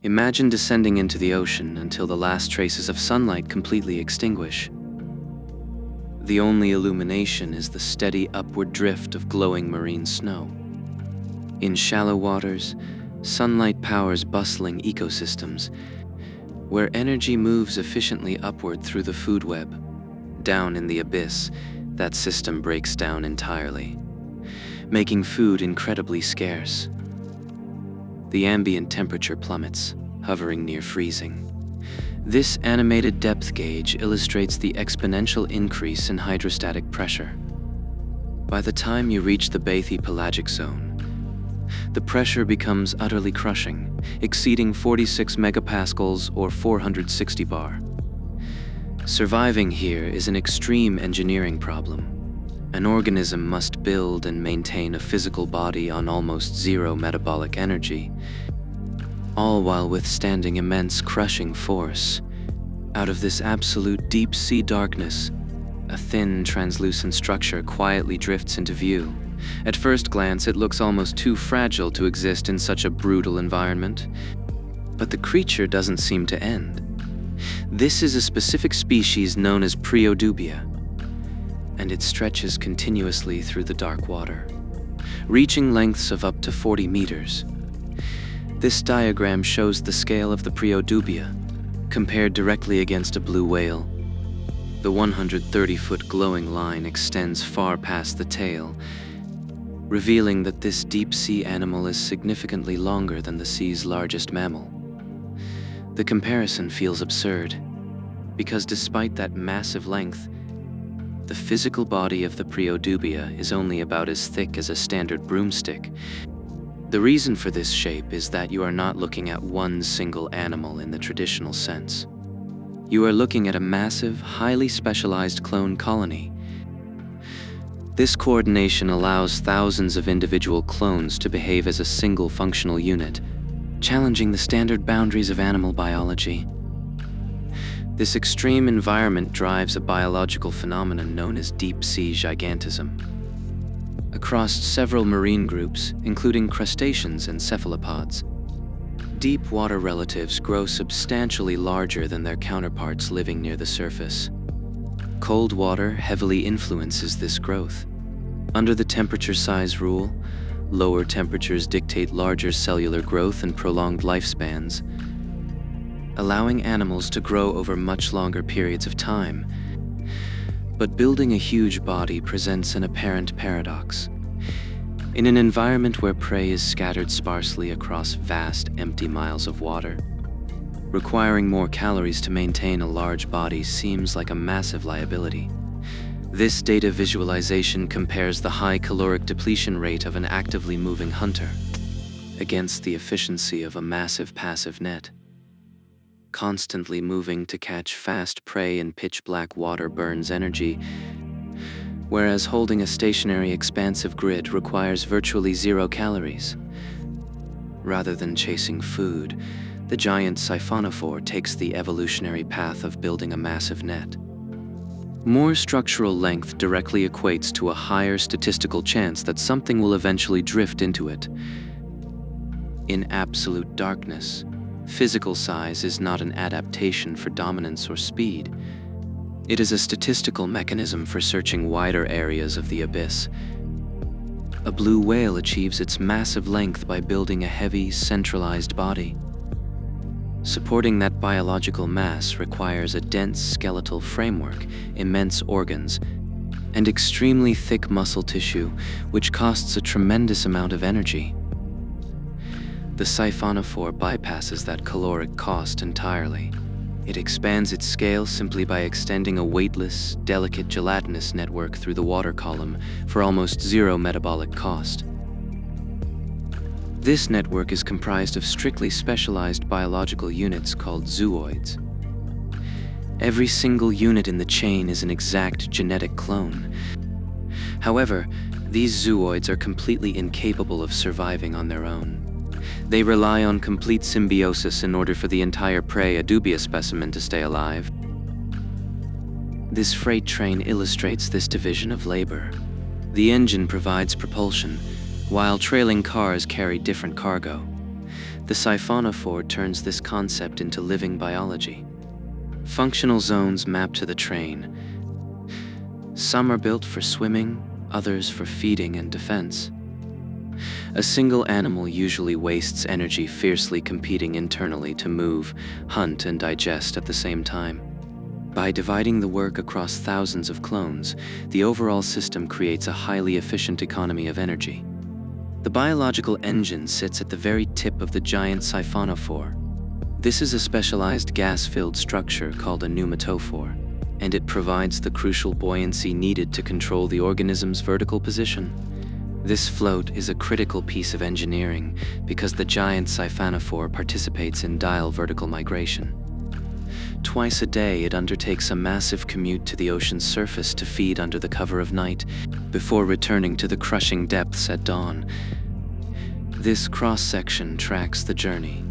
Imagine descending into the ocean until the last traces of sunlight completely extinguish. The only illumination is the steady upward drift of glowing marine snow. In shallow waters, sunlight powers bustling ecosystems, where energy moves efficiently upward through the food web. Down in the abyss, that system breaks down entirely, making food incredibly scarce. The ambient temperature plummets, hovering near freezing. This animated depth gauge illustrates the exponential increase in hydrostatic pressure. By the time you reach the Bathypelagic Zone, the pressure becomes utterly crushing, exceeding 46 megapascals or 460 bar. Surviving here is an extreme engineering problem. An organism must build and maintain a physical body on almost zero metabolic energy, all while withstanding immense crushing force. Out of this absolute deep-sea darkness, a thin, translucent structure quietly drifts into view. At first glance, it looks almost too fragile to exist in such a brutal environment. But the creature doesn't seem to end. This is a specific species known as Praya dubia, and it stretches continuously through the dark water, reaching lengths of up to 40 meters. This diagram shows the scale of the Praya dubia, compared directly against a blue whale. The 130-foot glowing line extends far past the tail, revealing that this deep-sea animal is significantly longer than the sea's largest mammal. The comparison feels absurd, because despite that massive length, the physical body of the Praya dubia is only about as thick as a standard broomstick. The reason for this shape is that you are not looking at one single animal in the traditional sense. You are looking at a massive, highly specialized clone colony. This coordination allows thousands of individual clones to behave as a single functional unit, challenging the standard boundaries of animal biology. This extreme environment drives a biological phenomenon known as deep-sea gigantism. Across several marine groups, including crustaceans and cephalopods, deep water relatives grow substantially larger than their counterparts living near the surface. Cold water heavily influences this growth. Under the temperature size rule, lower temperatures dictate larger cellular growth and prolonged lifespans, allowing animals to grow over much longer periods of time. But building a huge body presents an apparent paradox. In an environment where prey is scattered sparsely across vast, empty miles of water, requiring more calories to maintain a large body seems like a massive liability. This data visualization compares the high caloric depletion rate of an actively moving hunter against the efficiency of a massive passive net. Constantly moving to catch fast prey in pitch-black water burns energy, whereas holding a stationary expansive grid requires virtually 0 calories. Rather than chasing food, the giant Siphonophore takes the evolutionary path of building a massive net. More structural length directly equates to a higher statistical chance that something will eventually drift into it. In absolute darkness, physical size is not an adaptation for dominance or speed. It is a statistical mechanism for searching wider areas of the abyss. A blue whale achieves its massive length by building a heavy, centralized body. Supporting that biological mass requires a dense skeletal framework, immense organs, and extremely thick muscle tissue, which costs a tremendous amount of energy. The Siphonophore bypasses that caloric cost entirely. It expands its scale simply by extending a weightless, delicate gelatinous network through the water column for almost 0 metabolic cost. This network is comprised of strictly specialized biological units called zooids. Every single unit in the chain is an exact genetic clone. However, these zooids are completely incapable of surviving on their own. They rely on complete symbiosis in order for the entire Praya dubia specimen to stay alive. This freight train illustrates this division of labor. The engine provides propulsion, while trailing cars carry different cargo. The Siphonophore turns this concept into living biology. Functional zones map to the train. Some are built for swimming, others for feeding and defense. A single animal usually wastes energy fiercely competing internally to move, hunt, and digest at the same time. By dividing the work across thousands of clones, the overall system creates a highly efficient economy of energy. The biological engine sits at the very tip of the giant Siphonophore. This is a specialized gas-filled structure called a pneumatophore, and it provides the crucial buoyancy needed to control the organism's vertical position. This float is a critical piece of engineering because the giant Siphonophore participates in Diel vertical migration. Twice a day, it undertakes a massive commute to the ocean's surface to feed under the cover of night, before returning to the crushing depths at dawn. This cross-section tracks the journey.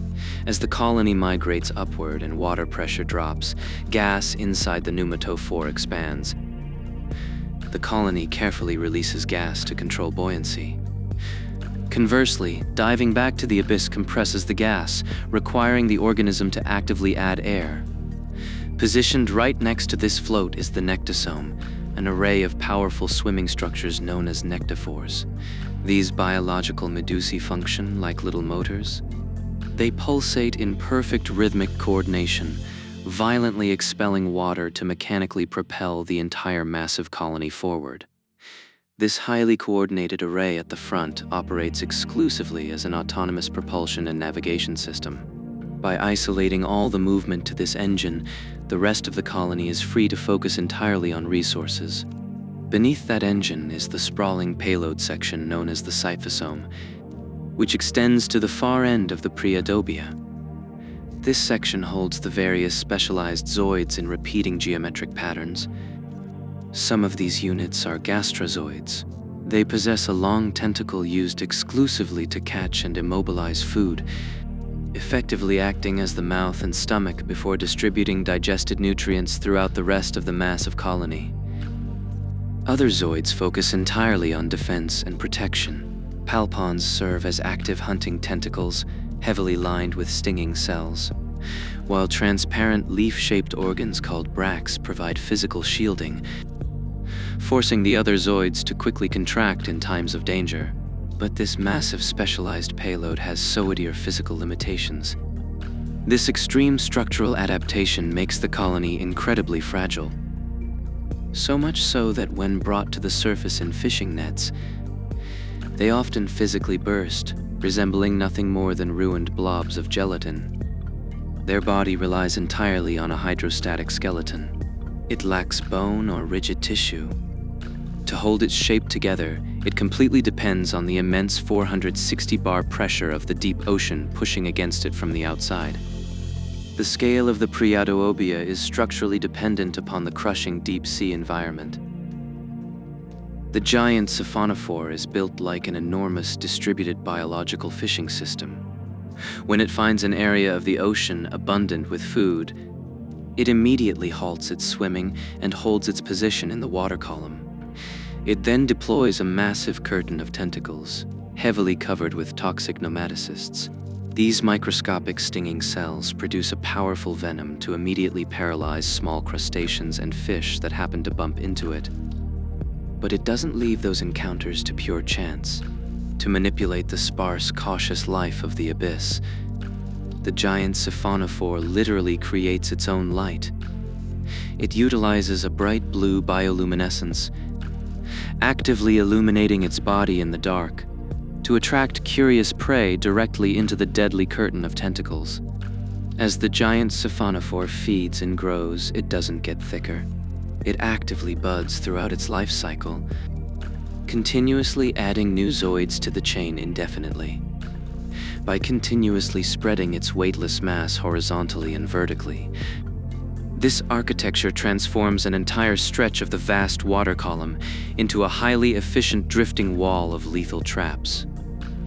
As the colony migrates upward and water pressure drops, gas inside the pneumatophore expands. The colony carefully releases gas to control buoyancy. Conversely, diving back to the abyss compresses the gas, requiring the organism to actively add air. Positioned right next to this float is the nectosome, an array of powerful swimming structures known as nectophores. These biological medusae function like little motors. They pulsate in perfect rhythmic coordination, violently expelling water to mechanically propel the entire massive colony forward. This highly coordinated array at the front operates exclusively as an autonomous propulsion and navigation system. By isolating all the movement to this engine, the rest of the colony is free to focus entirely on resources. Beneath that engine is the sprawling payload section known as the cyphosome, which extends to the far end of the Praya dubia. This section holds the various specialized zooids in repeating geometric patterns. Some of these units are gastrozoids. They possess a long tentacle used exclusively to catch and immobilize food, effectively acting as the mouth and stomach before distributing digested nutrients throughout the rest of the massive colony. Other zooids focus entirely on defense and protection. Palpons serve as active hunting tentacles, heavily lined with stinging cells, while transparent leaf-shaped organs called bracts provide physical shielding, forcing the other zooids to quickly contract in times of danger. But this massive specialized payload has zooidear physical limitations. This extreme structural adaptation makes the colony incredibly fragile. So much so that when brought to the surface in fishing nets, they often physically burst, resembling nothing more than ruined blobs of gelatin. Their body relies entirely on a hydrostatic skeleton. It lacks bone or rigid tissue. To hold its shape together, it completely depends on the immense 460 bar pressure of the deep ocean pushing against it from the outside. The scale of the Praya dubia is structurally dependent upon the crushing deep-sea environment. The giant Siphonophore is built like an enormous distributed biological fishing system. When it finds an area of the ocean abundant with food, it immediately halts its swimming and holds its position in the water column. It then deploys a massive curtain of tentacles, heavily covered with toxic nematocysts. These microscopic stinging cells produce a powerful venom to immediately paralyze small crustaceans and fish that happen to bump into it. But it doesn't leave those encounters to pure chance. To manipulate the sparse, cautious life of the abyss, the giant Siphonophore literally creates its own light. It utilizes a bright blue bioluminescence, actively illuminating its body in the dark, to attract curious prey directly into the deadly curtain of tentacles. As the giant Siphonophore feeds and grows, it doesn't get thicker. It actively buds throughout its life cycle, continuously adding new zooids to the chain indefinitely. By continuously spreading its weightless mass horizontally and vertically, this architecture transforms an entire stretch of the vast water column into a highly efficient drifting wall of lethal traps.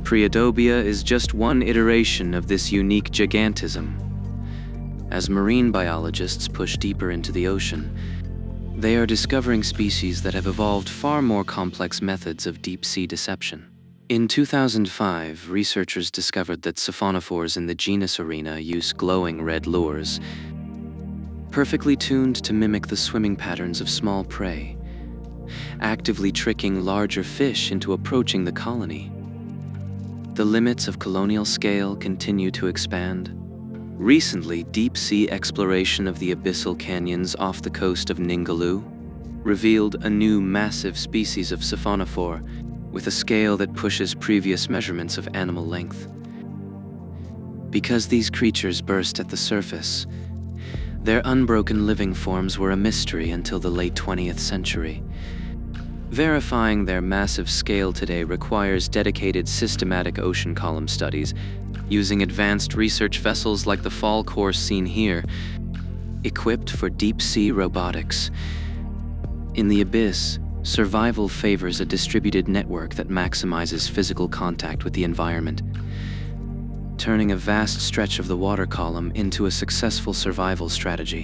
Praya dubia is just one iteration of this unique gigantism. As marine biologists push deeper into the ocean, they are discovering species that have evolved far more complex methods of deep-sea deception. In 2005, researchers discovered that siphonophores in the genus Arena use glowing red lures, perfectly tuned to mimic the swimming patterns of small prey, actively tricking larger fish into approaching the colony. The limits of colonial scale continue to expand. Recently, deep-sea exploration of the abyssal canyons off the coast of Ningaloo revealed a new massive species of siphonophore with a scale that pushes previous measurements of animal length. Because these creatures burst at the surface, their unbroken living forms were a mystery until the late 20th century. Verifying their massive scale today requires dedicated systematic ocean column studies, using advanced research vessels like the Fall course seen here, equipped for deep-sea robotics. In the abyss, survival favors a distributed network that maximizes physical contact with the environment, turning a vast stretch of the water column into a successful survival strategy.